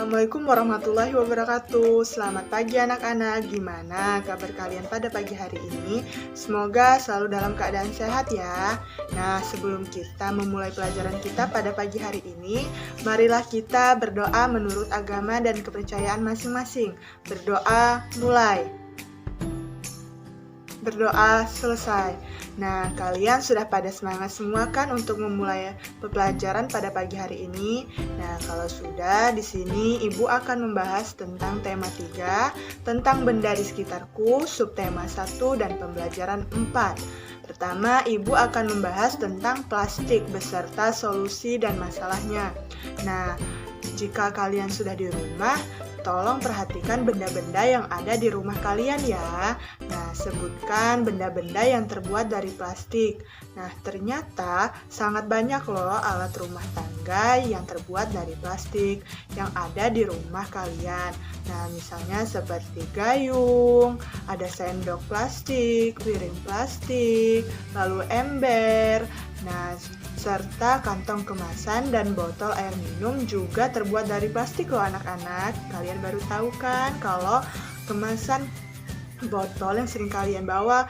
Assalamualaikum warahmatullahi wabarakatuh. Selamat pagi anak-anak. Gimana kabar kalian pada pagi hari ini? Semoga selalu dalam keadaan sehat ya. Nah, sebelum kita memulai pelajaran kita pada pagi hari ini, marilah kita berdoa menurut agama dan kepercayaan masing-masing. Berdoa mulai. Berdoa selesai. Nah, kalian sudah pada semangat semua kan untuk memulai pelajaran pada pagi hari ini? Nah, kalau sudah, di sini Ibu akan membahas tentang tema 3, tentang benda di sekitarku, subtema 1 dan pembelajaran 4. Pertama, Ibu akan membahas tentang plastik beserta solusi dan masalahnya. Nah, jika kalian sudah di rumah, tolong perhatikan benda-benda yang ada di rumah kalian ya. Nah, sebutkan benda-benda yang terbuat dari plastik. Nah, ternyata sangat banyak loh alat rumah tangga yang terbuat dari plastik yang ada di rumah kalian. Nah, misalnya seperti gayung, ada sendok plastik, piring plastik, lalu ember. Nah, serta kantong kemasan dan botol air minum juga terbuat dari plastik loh anak-anak. Kalian baru tahu kan kalau kemasan botol yang sering kalian bawa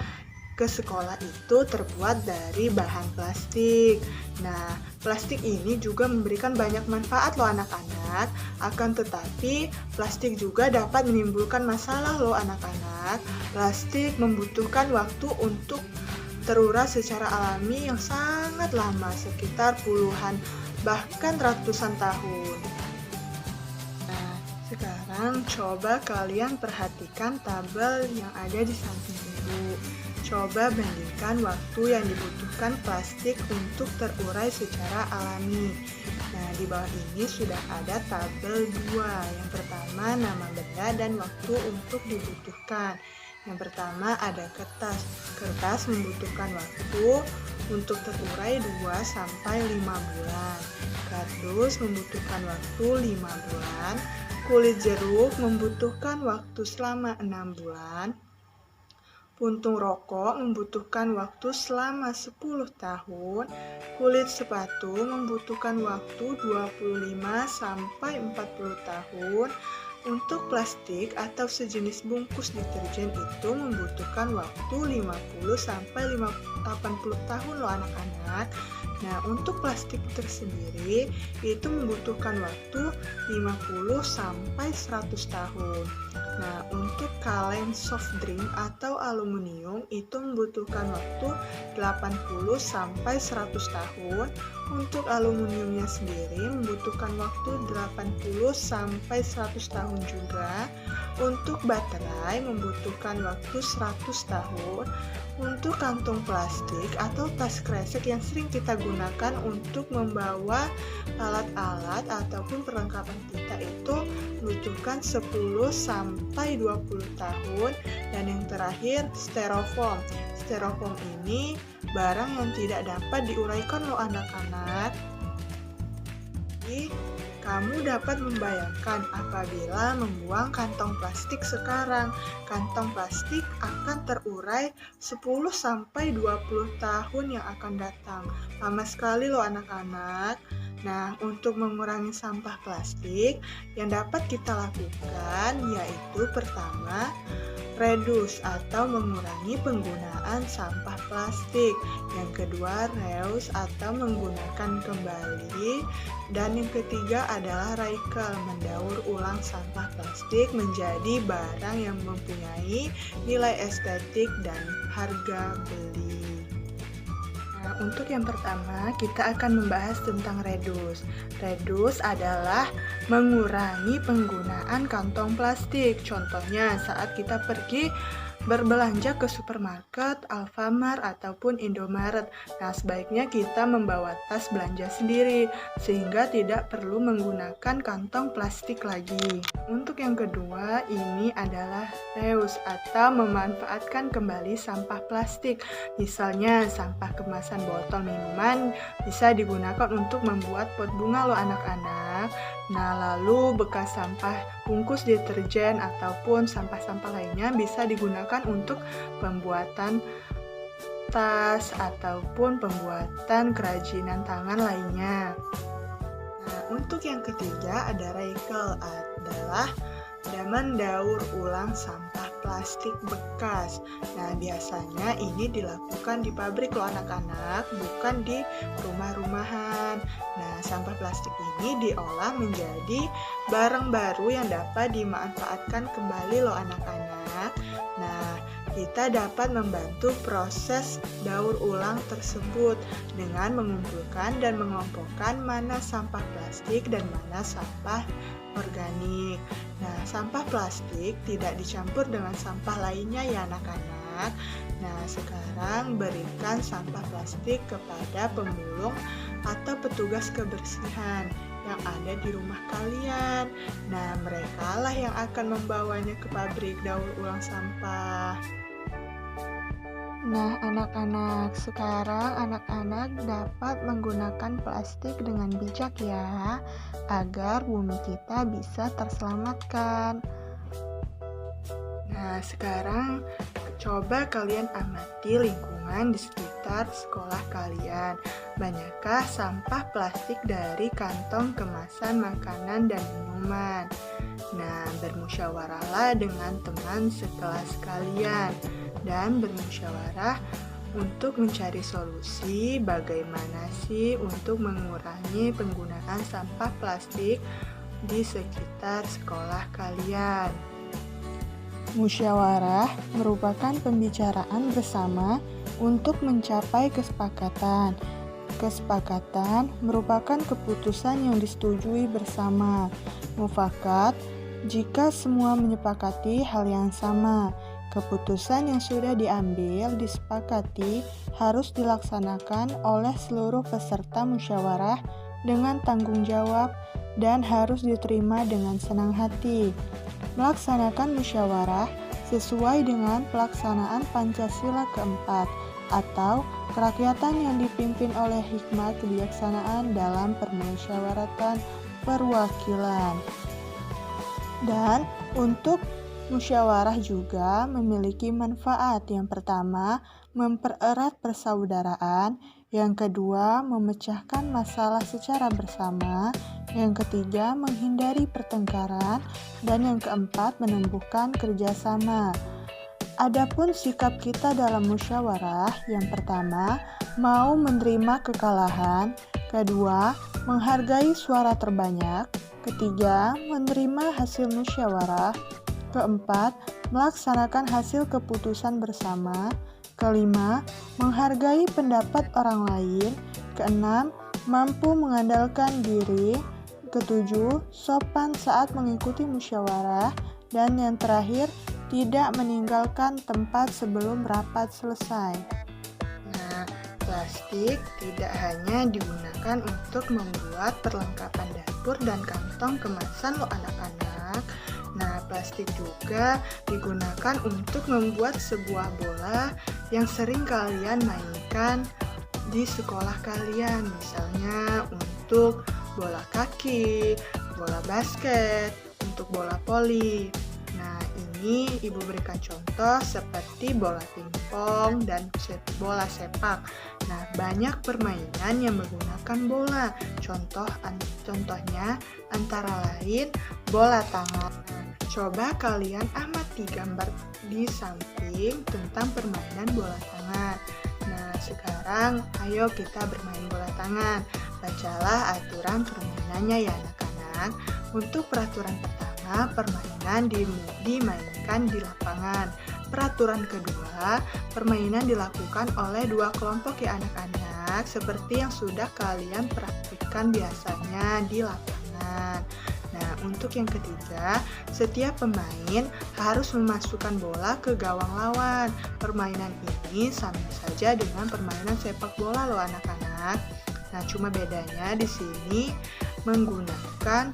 ke sekolah itu terbuat dari bahan plastik. Nah, plastik ini juga memberikan banyak manfaat loh anak-anak. Akan tetapi, plastik juga dapat menimbulkan masalah loh anak-anak. Plastik membutuhkan waktu untuk terurai secara alami yang sangat lama, sekitar puluhan bahkan ratusan tahun. Nah, sekarang coba kalian perhatikan tabel yang ada di samping Ibu. Coba bandingkan waktu yang dibutuhkan plastik untuk terurai secara alami. Nah, di bawah ini sudah ada tabel 2. Yang pertama, nama benda dan waktu untuk dibutuhkan. Yang pertama ada kertas. Kertas membutuhkan waktu untuk terurai 2-5 bulan. Kardus membutuhkan waktu 5 bulan. Kulit jeruk membutuhkan waktu selama 6 bulan. Puntung rokok membutuhkan waktu selama 10 tahun. Kulit sepatu membutuhkan waktu 25-40 tahun. Untuk plastik atau sejenis bungkus deterjen itu membutuhkan waktu 50-80 tahun loh anak-anak. Nah, untuk plastik tersendiri itu membutuhkan waktu 50-100 tahun. Nah, untuk kaleng soft drink atau aluminium itu membutuhkan waktu 80-100 tahun. Untuk aluminiumnya sendiri membutuhkan waktu 80-100 tahun juga. Untuk baterai membutuhkan waktu 100 tahun. Untuk kantong plastik atau tas kresek yang sering kita gunakan untuk membawa alat-alat ataupun perlengkapan kita itu membutuhkan 10-20 tahun. Dan yang terakhir, styrofoam. Styrofoam ini barang yang tidak dapat diuraikan loh anak-anak. Jadi, kamu dapat membayangkan apabila membuang kantong plastik sekarang, kantong plastik akan terurai 10-20 tahun yang akan datang. Lama sekali loh anak-anak. Nah, untuk mengurangi sampah plastik yang dapat kita lakukan yaitu pertama, reduce atau mengurangi penggunaan sampah plastik. Yang kedua, reuse atau menggunakan kembali. Dan yang ketiga adalah recycle, mendaur ulang sampah plastik menjadi barang yang mempunyai nilai estetik dan harga beli. Nah, untuk yang pertama, kita akan membahas tentang reduce. Reduce adalah mengurangi penggunaan kantong plastik. Contohnya, saat kita pergi berbelanja ke supermarket, Alfamart, ataupun Indomaret. Nah, sebaiknya kita membawa tas belanja sendiri, sehingga tidak perlu menggunakan kantong plastik lagi. Untuk yang kedua, ini adalah reuse atau memanfaatkan kembali sampah plastik. Misalnya, sampah kemasan botol minuman bisa digunakan untuk membuat pot bunga loh anak-anak. Nah, lalu bekas sampah bungkus deterjen ataupun sampah-sampah lainnya bisa digunakan untuk pembuatan tas ataupun pembuatan kerajinan tangan lainnya. Nah, untuk yang ketiga ada recycle, adalah mendaur ulang sampah plastik bekas. Nah, biasanya ini dilakukan di pabrik loh anak-anak, bukan di rumah-rumahan. Nah, sampah plastik ini diolah menjadi barang baru yang dapat dimanfaatkan kembali loh anak-anak. Nah, kita dapat membantu proses daur ulang tersebut dengan mengumpulkan dan mengelompokkan mana sampah plastik dan mana sampah organik. Nah, sampah plastik tidak dicampur dengan sampah lainnya ya anak-anak. Nah, sekarang berikan sampah plastik kepada pemulung atau petugas kebersihan yang ada di rumah kalian. Nah, merekalah yang akan membawanya ke pabrik daur ulang sampah. Nah, anak-anak, sekarang anak-anak dapat menggunakan plastik dengan bijak ya, agar bumi kita bisa terselamatkan. Nah, sekarang coba kalian amati lingkungan di sekitar sekolah kalian. Banyakkah sampah plastik dari kantong kemasan makanan dan minuman? Nah, bermusyawarahlah dengan teman sekelas kalian dan bermusyawarah untuk mencari solusi bagaimana sih untuk mengurangi penggunaan sampah plastik di sekitar sekolah kalian. Musyawarah merupakan pembicaraan bersama untuk mencapai kesepakatan. Kesepakatan merupakan keputusan yang disetujui bersama. Mufakat jika semua menyepakati hal yang sama. Keputusan yang sudah diambil disepakati harus dilaksanakan oleh seluruh peserta musyawarah dengan tanggung jawab dan harus diterima dengan senang hati. Melaksanakan musyawarah sesuai dengan pelaksanaan Pancasila keempat atau kerakyatan yang dipimpin oleh hikmat kebijaksanaan dalam permusyawaratan perwakilan. Dan untuk musyawarah juga memiliki manfaat. Yang pertama, mempererat persaudaraan. Yang kedua, memecahkan masalah secara bersama. Yang ketiga, menghindari pertengkaran. Dan yang keempat, menumbuhkan kerjasama. Adapun sikap kita dalam musyawarah, yang pertama, mau menerima kekalahan. Kedua, menghargai suara terbanyak. Ketiga, menerima hasil musyawarah. Keempat, melaksanakan hasil keputusan bersama. Kelima, menghargai pendapat orang lain. Keenam, mampu mengandalkan diri. Ketujuh, sopan saat mengikuti musyawarah. Dan yang terakhir, tidak meninggalkan tempat sebelum rapat selesai. Nah, plastik tidak hanya digunakan untuk membuat perlengkapan dapur dan kantong kemasan loh anak-anak. Nah, plastik juga digunakan untuk membuat sebuah bola yang sering kalian mainkan di sekolah kalian. Misalnya untuk bola kaki, bola basket, untuk bola voli. Nah, ini Ibu berikan contoh seperti bola pingpong dan bola sepak. Nah, banyak permainan yang menggunakan bola. Contohnya antara lain bola tangan. Coba kalian amati gambar di samping tentang permainan bola tangan. Nah, sekarang ayo kita bermain bola tangan. Bacalah aturan permainannya ya anak-anak. Untuk peraturan pertama, permainan dimainkan di lapangan. Peraturan kedua, permainan dilakukan oleh dua kelompok ya anak-anak, seperti yang sudah kalian praktikkan biasanya di lapangan. Nah, untuk yang ketiga, setiap pemain harus memasukkan bola ke gawang lawan. Permainan ini sama saja dengan permainan sepak bola loh anak-anak. Nah, cuma bedanya di sini menggunakan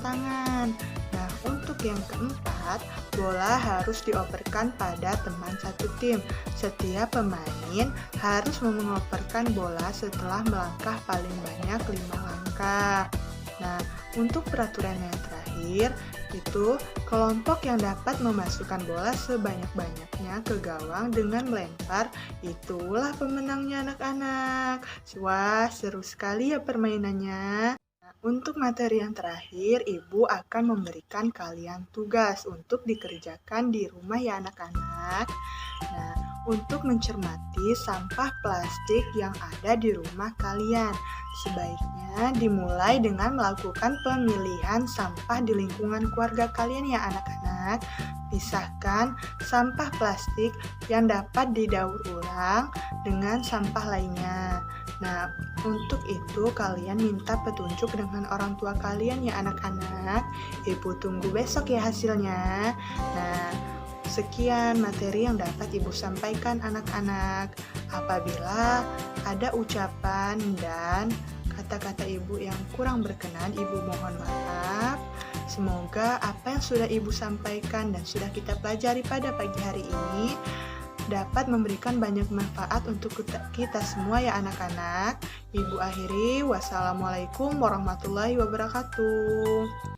tangan. Nah, untuk yang keempat, bola harus dioperkan pada teman satu tim. Setiap pemain harus mengoperkan bola setelah melangkah paling banyak 5 langkah. Nah, untuk peraturan yang terakhir, itu kelompok yang dapat memasukkan bola sebanyak-banyaknya ke gawang dengan melempar, itulah pemenangnya anak-anak. Wah, seru sekali ya permainannya. Nah, untuk materi yang terakhir, Ibu akan memberikan kalian tugas untuk dikerjakan di rumah ya anak-anak. Nah, untuk mencermati sampah plastik yang ada di rumah kalian, sebaiknya dimulai dengan melakukan pemilihan sampah di lingkungan keluarga kalian ya anak-anak. Pisahkan sampah plastik yang dapat didaur ulang dengan sampah lainnya. Nah, untuk itu kalian minta petunjuk dengan orang tua kalian ya anak-anak. Ibu tunggu besok ya hasilnya. Nah, sekian materi yang dapat Ibu sampaikan anak-anak. Apabila ada ucapan dan kata-kata Ibu yang kurang berkenan, Ibu mohon maaf. Semoga apa yang sudah Ibu sampaikan dan sudah kita pelajari pada pagi hari ini dapat memberikan banyak manfaat untuk kita semua ya anak-anak. Ibu akhiri, wassalamualaikum warahmatullahi wabarakatuh.